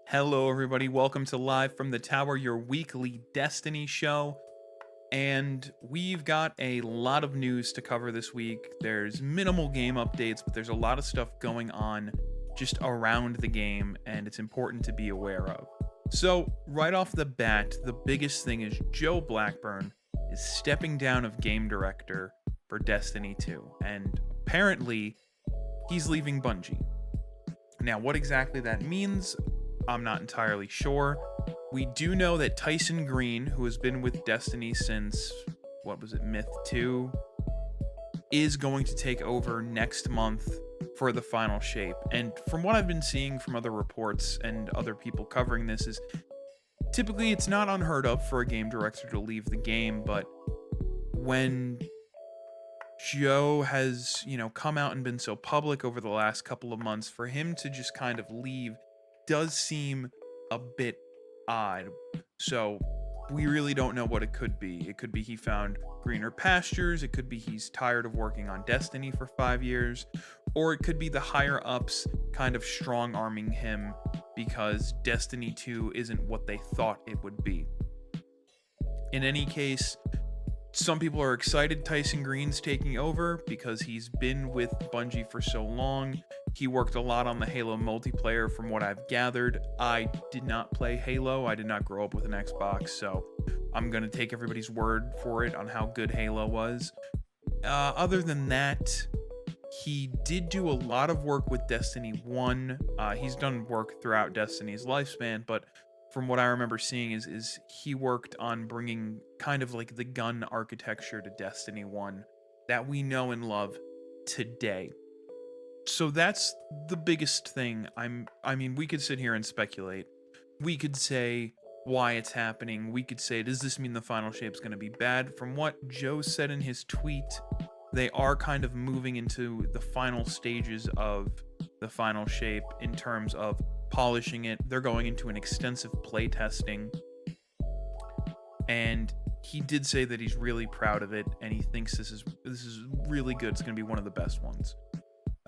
Hello, everybody. Welcome to Live from the Tower, your weekly Destiny show. And we've got a lot of news to cover this week. There's minimal game updates, but there's a lot of stuff going on just around the game, and it's important to be aware of. So, right off the bat, the biggest thing is Joe Blackburn is stepping down of game director for Destiny 2. And apparently, he's leaving Bungie. Now, what exactly that means, I'm not entirely sure. We do know that Tyson Green, who has been with Destiny since, what was it, Myth 2, is going to take over next month for the final shape. And from what I've been seeing from other reports and other people covering this, is typically it's not unheard of for a game director to leave the game, but when Joe has, come out and been so public over the last couple of months, for him to just kind of leave does seem a bit odd. So we really don't know what it could be. It could be he found greener pastures, it could be he's tired of working on Destiny for 5 years, or it could be the higher ups kind of strong arming him because Destiny 2 isn't what they thought it would be. In any case, some people are excited Tyson Green's taking over because he's been with Bungie for so long. He worked a lot on the Halo multiplayer from what I've gathered. I did not play Halo. I did not grow up with an Xbox, so I'm going to take everybody's word for it on how good Halo was. Other than that, he did do a lot of work with Destiny 1. He's done work throughout Destiny's lifespan, but from what I remember seeing is he worked on bringing kind of like the gun architecture to Destiny 1 that we know and love today. So that's the biggest thing. I mean, we could sit here and speculate. We could say why it's happening. We could say, does this mean the final shape's going to be bad? From what Joe said in his tweet, they are kind of moving into the final stages of the final shape in terms of polishing it. They're going into an extensive play testing. And he did say that he's really proud of it and he thinks this is really good. It's going to be one of the best ones.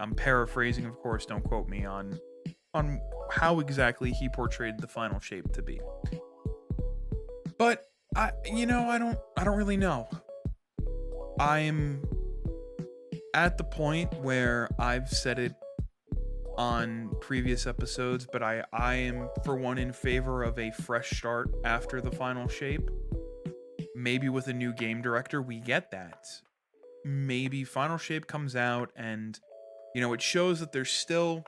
I'm paraphrasing, of course, don't quote me on how exactly he portrayed the final shape to be. But I don't really know. I'm at the point where I've said it on previous episodes, but I am for one in favor of a fresh start after the final shape. Maybe with a new game director, we get that. Maybe final shape comes out and it shows that there's still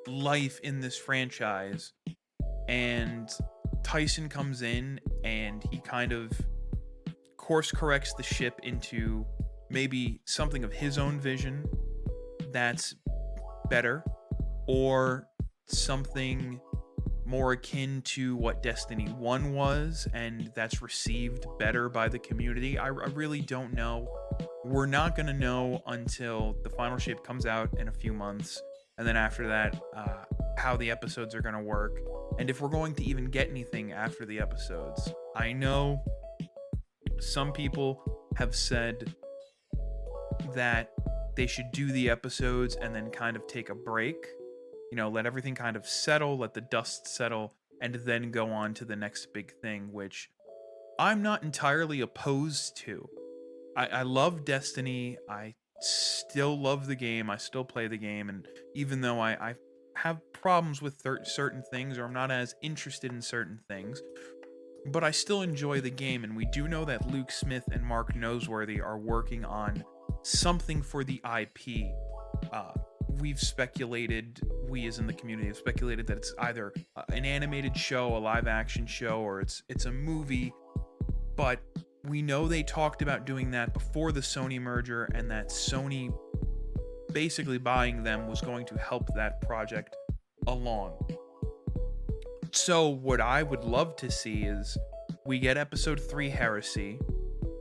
life in this franchise, and Tyson comes in and he kind of course corrects the ship into maybe something of his own vision that's better, or something more akin to what Destiny 1 was, and that's received better by the community. I really don't know. We're not going to know until the final shape comes out in a few months, and then after that, how the episodes are going to work, and if we're going to even get anything after the episodes. I know some people have said that they should do the episodes and then kind of take a break, let everything kind of settle, let the dust settle, and then go on to the next big thing, which I'm not entirely opposed to. I love Destiny. I still love the game. I still play the game. And even though I have problems with certain things, or I'm not as interested in certain things, but I still enjoy the game. And we do know that Luke Smith and Mark Noseworthy are working on something for the IP. We've speculated, we as in the community have speculated that it's either an animated show, a live action show, or it's a movie. But we know they talked about doing that before the Sony merger, and that Sony basically buying them was going to help that project along. So what I would love to see is we get episode 3 Heresy,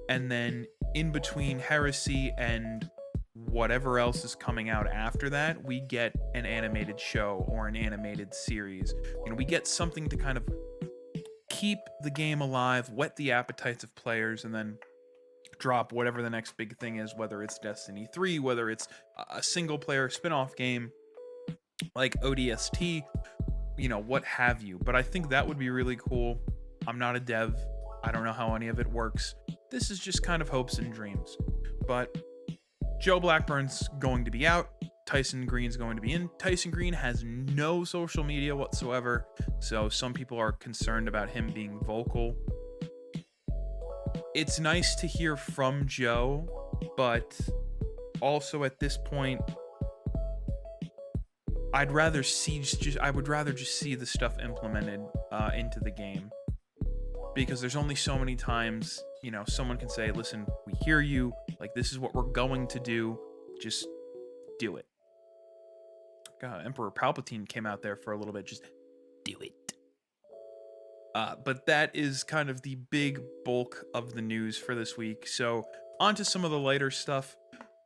and then in between Heresy and whatever else is coming out after that, we get an animated show or an animated series. We get something to kind of keep the game alive, whet the appetites of players, and then drop whatever the next big thing is, whether it's Destiny 3, whether it's a single player spin-off game like ODST, what have you. But I think that would be really cool. I'm not a dev. I don't know how any of it works. This is just kind of hopes and dreams. But Joe Blackburn's going to be out. Tyson Green's going to be in. Tyson Green has no social media whatsoever, so some people are concerned about him being vocal. It's nice to hear from Joe, but also at this point, I would rather just see the stuff implemented into the game, because there's only so many times someone can say, listen, we hear you, like, this is what we're going to do, just do it. God, Emperor Palpatine came out there for a little bit, just do it. But that is kind of the big bulk of the news for this week. So on to some of the lighter stuff.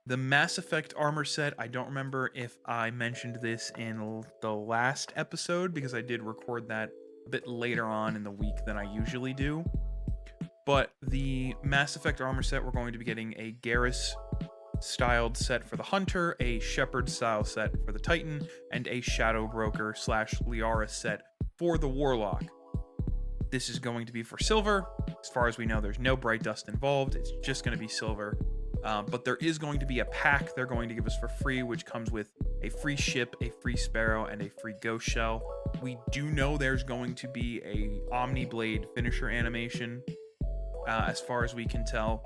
The Mass Effect armor set, I don't remember if I mentioned this in the last episode, because I did record that a bit later on in the week than I usually do. But the Mass Effect armor set, we're going to be getting a Garrus styled set for the Hunter, a Shepard style set for the Titan, and a Shadow Broker / Liara set for the Warlock. This is going to be for silver. As far as we know, there's no bright dust involved. It's just going to be silver. But there is going to be a pack they're going to give us for free, which comes with a free ship, a free Sparrow, and a free Ghost Shell. We do know there's going to be a Omniblade finisher animation, as far as we can tell.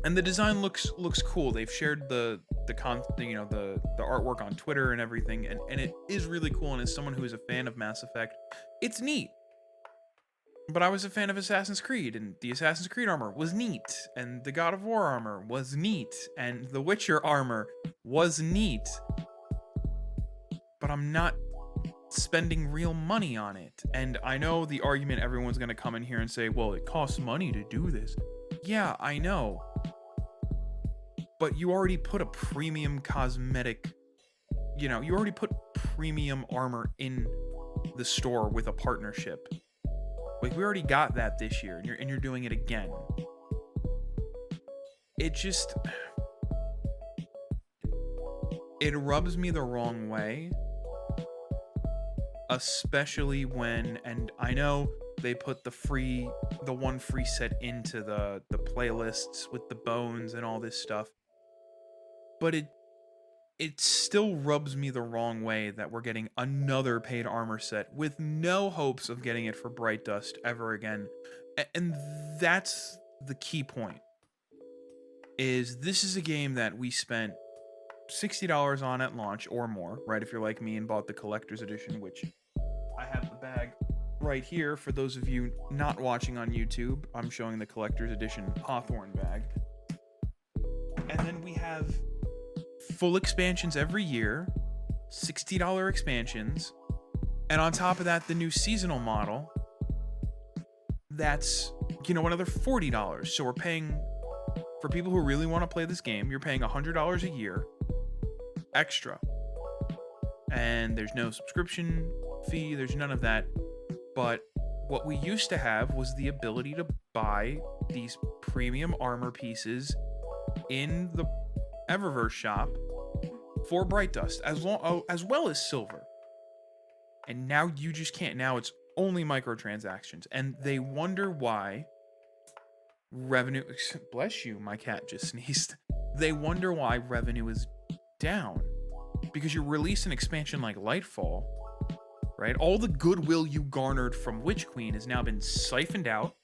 And the design looks cool. They've shared the artwork on Twitter and everything, and it is really cool. And as someone who is a fan of Mass Effect, it's neat. But I was a fan of Assassin's Creed, and the Assassin's Creed armor was neat, and the God of War armor was neat, and the Witcher armor was neat. But I'm not spending real money on it. And I know the argument everyone's going to come in here and say, well, it costs money to do this. Yeah, I know. But you already put a premium cosmetic, you already put premium armor in the store with a partnership. Like, we already got that this year, and you're doing it again. It rubs me the wrong way, especially when, and I know they put the one free set into the playlists with the bones and all this stuff, but it still rubs me the wrong way that we're getting another paid armor set with no hopes of getting it for Bright Dust ever again. And that's the key point. Is this is a game that we spent $60 on at launch or more, right? If you're like me and bought the collector's edition, which I have the bag right here. For those of you not watching on YouTube, I'm showing the collector's edition Hawthorne bag. And then we have full expansions every year, $60 expansions, and on top of that, the new seasonal model, that's, another $40. So we're paying, for people who really want to play this game, you're paying $100 a year extra. And there's no subscription fee, there's none of that. But what we used to have was the ability to buy these premium armor pieces in the Eververse shop for Bright Dust, as well as silver. And now you just can't. Now it's only microtransactions, and they wonder why revenue. Bless you, my cat just sneezed. They wonder why revenue is down, because you release an expansion like Lightfall, right? All the goodwill you garnered from Witch Queen has now been siphoned out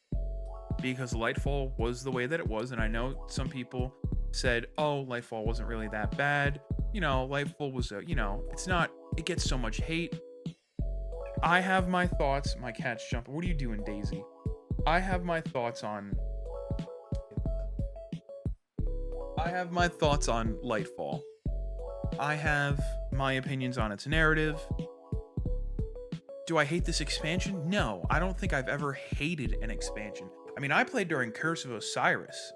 because Lightfall was the way that it was, and I know some people said, oh, Lightfall wasn't really that bad. Lightfall was it's not, it gets so much hate. I have my thoughts. My cat's jumping. What are you doing, Daisy? I have my thoughts on Lightfall. I have my opinions on its narrative. Do I hate this expansion? No, I don't think I've ever hated an expansion. I mean, I played during Curse of Osiris.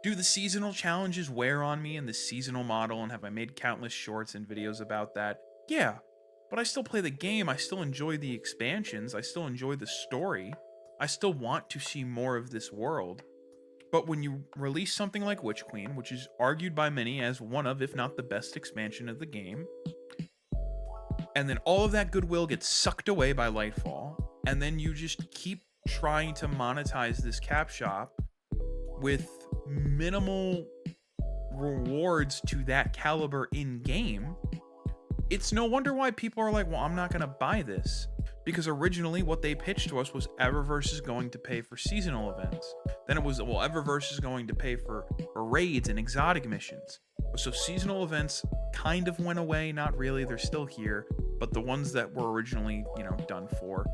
Do the seasonal challenges wear on me in the seasonal model, and have I made countless shorts and videos about that? Yeah, but I still play the game. I still enjoy the expansions. I still enjoy the story. I still want to see more of this world. But when you release something like Witch Queen, which is argued by many as one of, if not the best expansion of the game, And then all of that goodwill gets sucked away by Lightfall, and then you just keep trying to monetize this cap shop with minimal rewards to that caliber in game. It's no wonder why people are like, well, I'm not going to buy this. Because originally what they pitched to us was Eververse is going to pay for seasonal events. Then it was, well, Eververse is going to pay for raids and exotic missions. So seasonal events kind of went away, not really, they're still here, but the ones that were originally, done for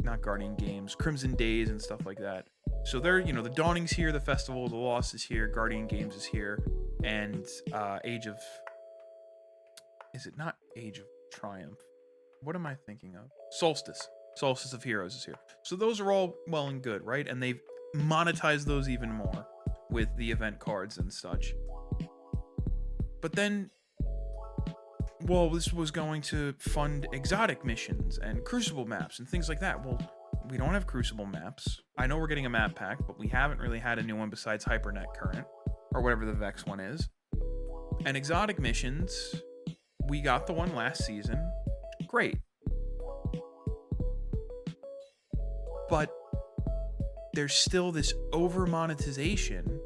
not Guardian Games, Crimson Days and stuff like that. So they're, the Dawning's here, the Festival of the Lost is here, Guardian Games is here, and is it not Age of Triumph? What am I thinking of? Solstice of Heroes is here. So those are all well and good, right? And they've monetized those even more with the event cards and such. But then, well, this was going to fund exotic missions and Crucible maps and things like that. Well, we don't have Crucible maps. I know we're getting a map pack, but we haven't really had a new one besides Hypernet Current, or whatever the Vex one is. And exotic missions, we got the one last season. Great. But there's still this over monetization,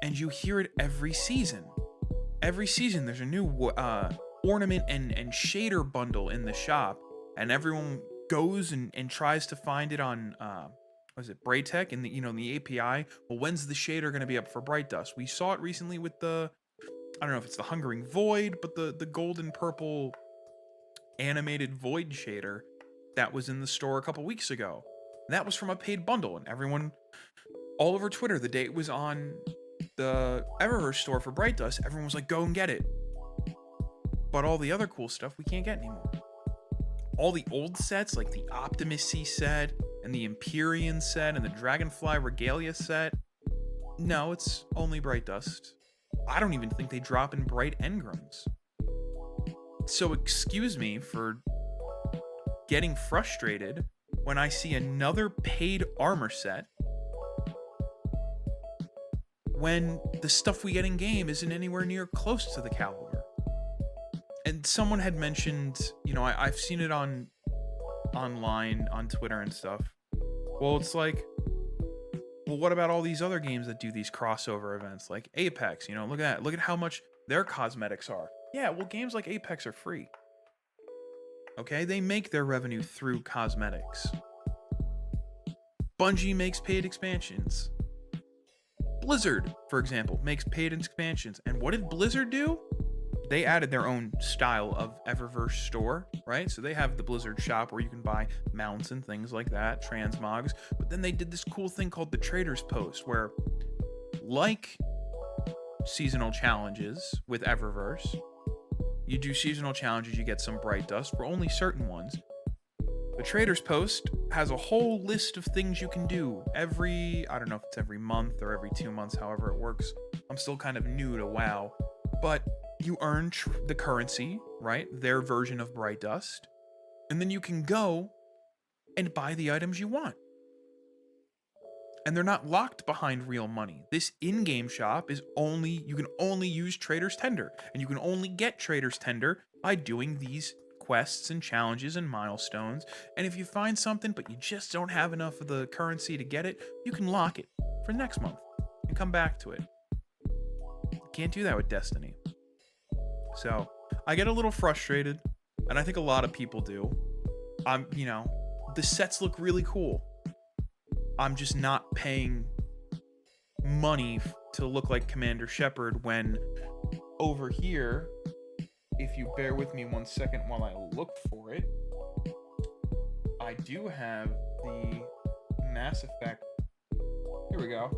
and you hear it every season. Every season there's a new ornament and shader bundle in the shop, and everyone goes and tries to find it on was it Braytech in the in the API. Well, when's the shader going to be up for Bright Dust? We saw it recently with the, I don't know if it's the Hungering Void, but the golden purple animated Void shader that was in the store a couple weeks ago. That was from a paid bundle, and everyone all over Twitter, the day it was on the Eververse store for Bright Dust, everyone was like, go and get it. But all the other cool stuff we can't get anymore. All the old sets, like the Optimacy set, and the Empyrean set, and the Dragonfly Regalia set, no, it's only Bright Dust. I don't even think they drop in Bright Engrams. So excuse me for getting frustrated when I see another paid armor set when the stuff we get in game isn't anywhere near close to the caliber. And someone had mentioned, I've seen it online on Twitter and stuff. Well, it's like, well, what about all these other games that do these crossover events like Apex? Look at that. Look at how much their cosmetics are. Yeah, well, games like Apex are free. Okay, they make their revenue through cosmetics. Bungie makes paid expansions. Blizzard, for example, makes paid expansions. And what did Blizzard do? They added their own style of Eververse store, right? So they have the Blizzard shop where you can buy mounts and things like that, transmogs. But then they did this cool thing called the Trader's Post, where, like seasonal challenges with Eververse, you do seasonal challenges, you get some Bright Dust for only certain ones. The Trader's Post has a whole list of things you can do I don't know if it's every month or every 2 months, however it works. I'm still kind of new to WoW, but you earn the currency, right? Their version of Bright Dust. And then you can go and buy the items you want. And they're not locked behind real money. This in-game shop you can only use Trader's Tender. And you can only get Trader's Tender by doing these quests and challenges and milestones. And if you find something, but you just don't have enough of the currency to get it, you can lock it for next month and come back to it. You can't do that with Destiny. So I get a little frustrated, and I think a lot of people do. The sets look really cool. I'm just not paying money to look like Commander Shepard when over here, if you bear with me 1 second while I look for it, I do have the Mass Effect. Here we go.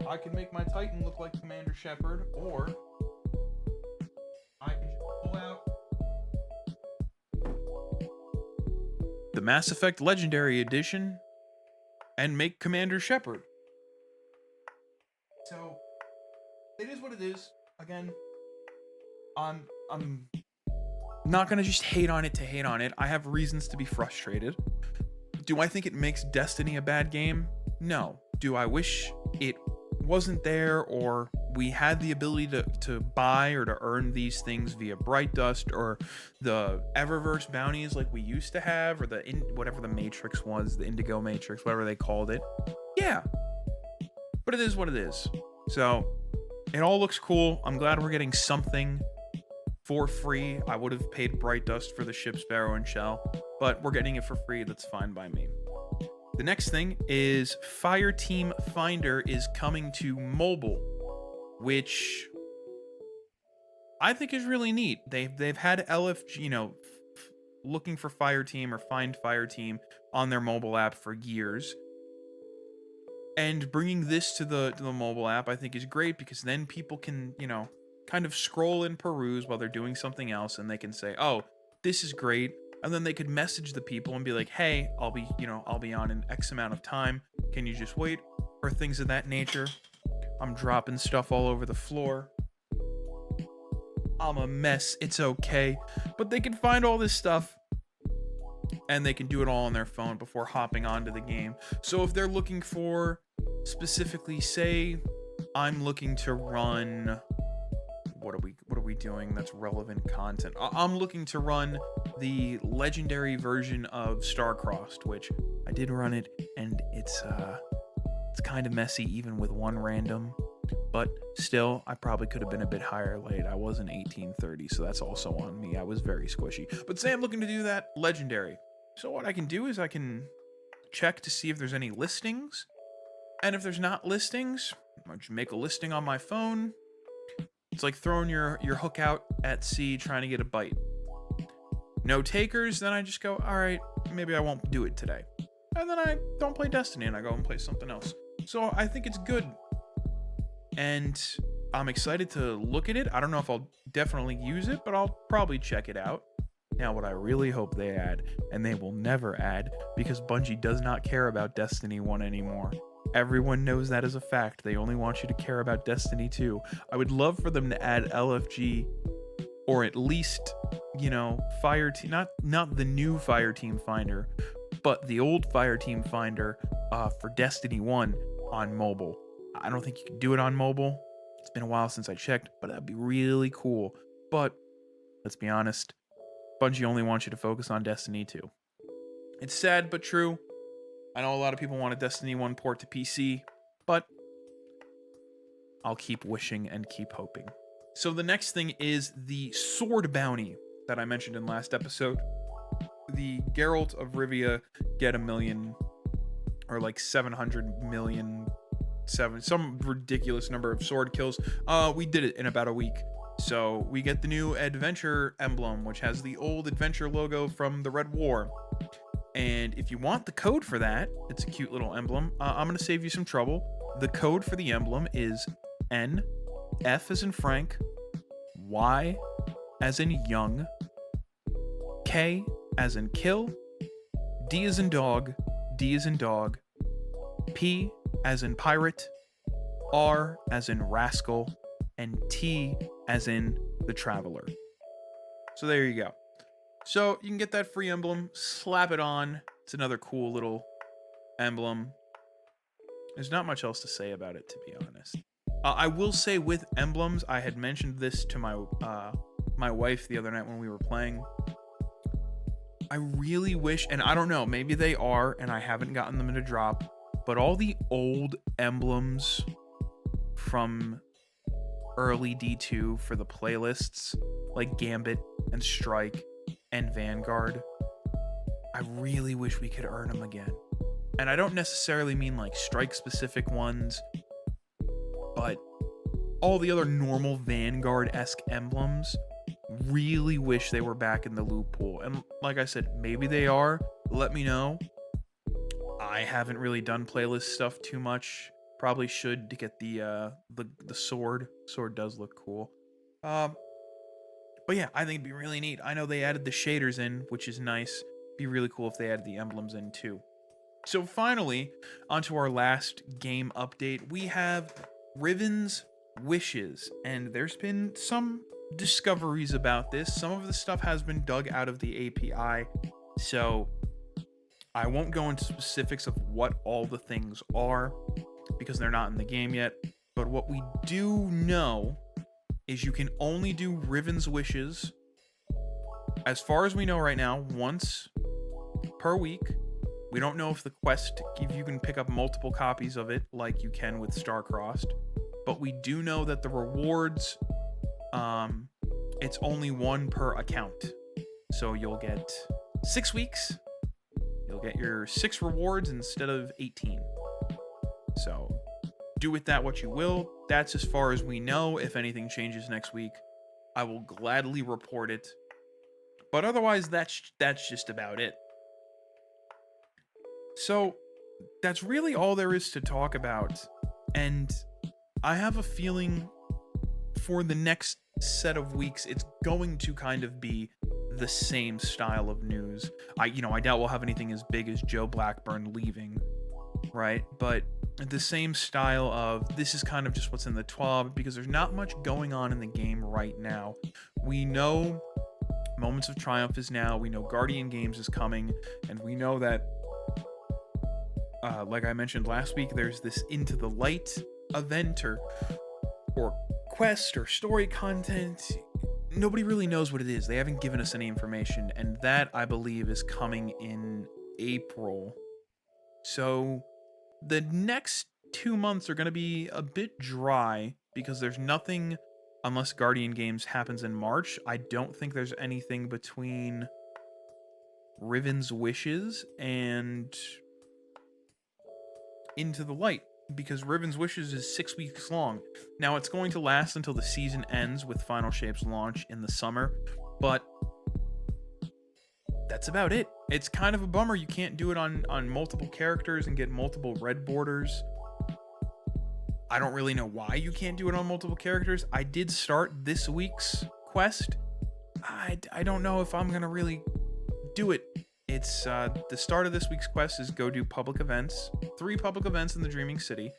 I can make my Titan look like Commander Shepard, or I can just pull out the Mass Effect Legendary Edition and make Commander Shepard. So it is what it is. Again, I'm not gonna just hate on it to hate on it. I have reasons to be frustrated. Do I think it makes Destiny a bad game? No. Do I wish it wasn't there or we had the ability to buy or to earn these things via Bright Dust or the Eververse bounties like we used to have, or whatever the Matrix was, the Indigo Matrix, whatever they called it. Yeah, but it is what it is. So it all looks cool. I'm glad we're getting something for free. I would have paid Bright Dust for the ship Sparrow and Shell, but we're getting it for free. That's fine by me. The next thing is Fireteam Finder is coming to mobile, which I think is really neat. They've had LFG, looking for Fireteam or find Fireteam on their mobile app for years. And bringing this to the mobile app, I think, is great, because then people can, kind of scroll and peruse while they're doing something else, and they can say, "Oh, this is great." And then they could message the people and be like, "Hey, I'll be on in X amount of time. Can you just wait?" Or things of that nature. I'm dropping stuff all over the floor. I'm a mess. It's okay. But they can find all this stuff, and they can do it all on their phone before hopping onto the game. So if they're looking for, specifically, say, I'm looking to run... What are we doing that's relevant content? I'm looking to run the legendary version of Starcrossed, which I did run it, and it's kind of messy even with one random, but still, I probably could have been a bit higher late. I wasn't 1830, so that's also on me. I was very squishy. But say I'm looking to do that legendary. So what I can do is I can check to see if there's any listings, and if there's not listings, I just make a listing on my phone. It's like throwing your hook out at sea trying to get a bite. No takers, then I just go, all right, maybe I won't do it today. And then I don't play Destiny and I go and play something else. So I think it's good. And I'm excited to look at it. I don't know if I'll definitely use it, but I'll probably check it out. Now, what I really hope they add, and they will never add, because Bungie does not care about Destiny 1 anymore. Everyone knows that as a fact. They only want you to care about Destiny 2. I would love for them to add LFG, or at least, Fireteam, not the new Fireteam Finder, but the old Fireteam Finder for Destiny 1 on mobile. I don't think you can do it on mobile. It's been a while since I checked, but that'd be really cool. But let's be honest, Bungie only wants you to focus on Destiny 2. It's sad but true. I know a lot of people want a Destiny 1 port to PC, but I'll keep wishing and keep hoping. So the next thing is the sword bounty that I mentioned in last episode. The Geralt of Rivia get 1 million, or like 700 million, some ridiculous number of sword kills. We did it in about a week. So we get the new adventure emblem, which has the old adventure logo from the Red War. And if you want the code for that, it's a cute little emblem. I'm going to save you some trouble. The code for the emblem is N, F as in Frank, Y as in young, K as in kill, D as in dog, D as in dog, P as in pirate, R as in rascal, and T as in the traveler. So there you go. So you can get that free emblem, slap it on. It's another cool little emblem. There's not much else to say about it, to be honest. I will say with emblems, I had mentioned this to my wife the other night when we were playing. I really wish, and I don't know, maybe they are, and I haven't gotten them to drop, but all the old emblems from early D2 for the playlists, like Gambit and Strike and Vanguard, I really wish we could earn them again. And I don't necessarily mean like Strike specific ones, but all the other normal Vanguard-esque emblems. Really wish they were back in the loot pool. And like I said, maybe they are. Let me know. I haven't really done playlist stuff too much. Probably should to get the sword. Sword does look cool. But yeah, I think it'd be really neat. I know they added the shaders in, which is nice. Be really cool if they added the emblems in too. So finally, onto our last game update. We have Riven's Wishes, and there's been some discoveries about this. Some of the stuff has been dug out of the API, so I won't go into specifics of what all the things are because they're not in the game yet. But what we do know is you can only do Riven's Wishes, as far as we know right now, once per week. We don't know if the quest, if you can pick up multiple copies of it like you can with Starcrossed, but we do know that the rewards, it's only one per account. So you'll get 6 weeks. You'll get your 6 rewards instead of 18. So do with that what you will. That's as far as we know. If anything changes next week, I will gladly report it. But otherwise, that's just about it. So that's really all there is to talk about. And I have a feeling for the next set of weeks, it's going to kind of be the same style of news. I doubt we'll have anything as big as Joe Blackburn leaving, right? But the same style of this is kind of just what's in the TWAB, because there's not much going on in the game right now. We know Moments of Triumph is now, we know Guardian Games is coming, and we know that like I mentioned last week, there's this Into the Light event or quest or story content. Nobody really knows what it is. They haven't given us any information, and that, I believe, is coming in April. So the next 2 months are going to be a bit dry because there's nothing, unless Guardian Games happens in March. I don't think there's anything between Riven's Wishes and Into the Light, because Riven's Wishes is 6 weeks long. Now, it's going to last until the season ends with Final Shape's launch in the summer, but that's about it. It's kind of a bummer you can't do it on multiple characters and get multiple red borders. I don't really know why you can't do it on multiple characters. I did start this week's quest. I don't know if I'm going to really do it. It's the start of this week's quest is go do public events, 3 public events in the Dreaming City,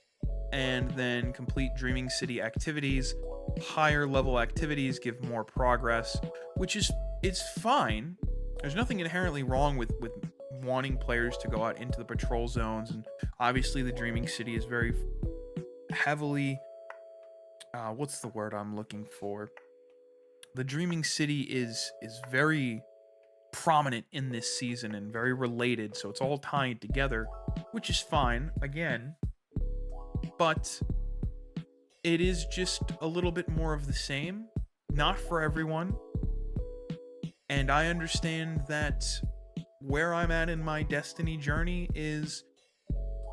and then complete Dreaming City activities. Higher level activities give more progress, which is, it's fine. There's nothing inherently wrong with wanting players to go out into the patrol zones, and obviously the Dreaming City is very heavily, what's the word I'm looking for? The Dreaming City is very prominent in this season and very related, so it's all tied together, which is fine, again, but it is just a little bit more of the same, not for everyone, and I understand that where I'm at in my Destiny journey is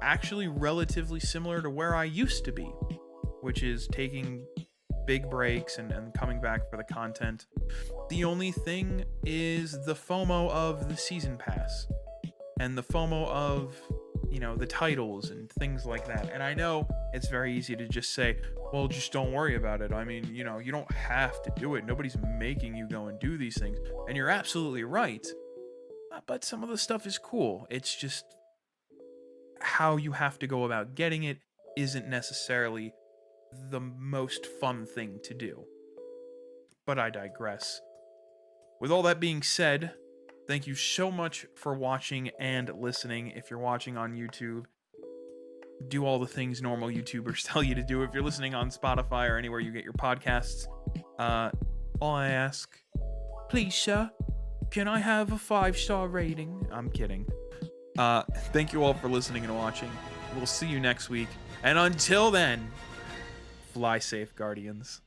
actually relatively similar to where I used to be, which is taking big breaks and coming back for the content. The only thing is the FOMO of the season pass and the FOMO of, the titles and things like that. And I know it's very easy to just say, well, just don't worry about it. I mean, you don't have to do it. Nobody's making you go and do these things. And you're absolutely right. But some of the stuff is cool. It's just how you have to go about getting it isn't necessarily the most fun thing to do. But I digress. With all that being said, thank you so much for watching and listening. If you're watching on YouTube, do all the things normal YouTubers tell you to do. If you're listening on Spotify or anywhere you get your podcasts, all I ask, please, sir, can I have a 5-star rating? I'm kidding. Thank you all for listening and watching. We'll see you next week. And until then, fly safe, Guardians.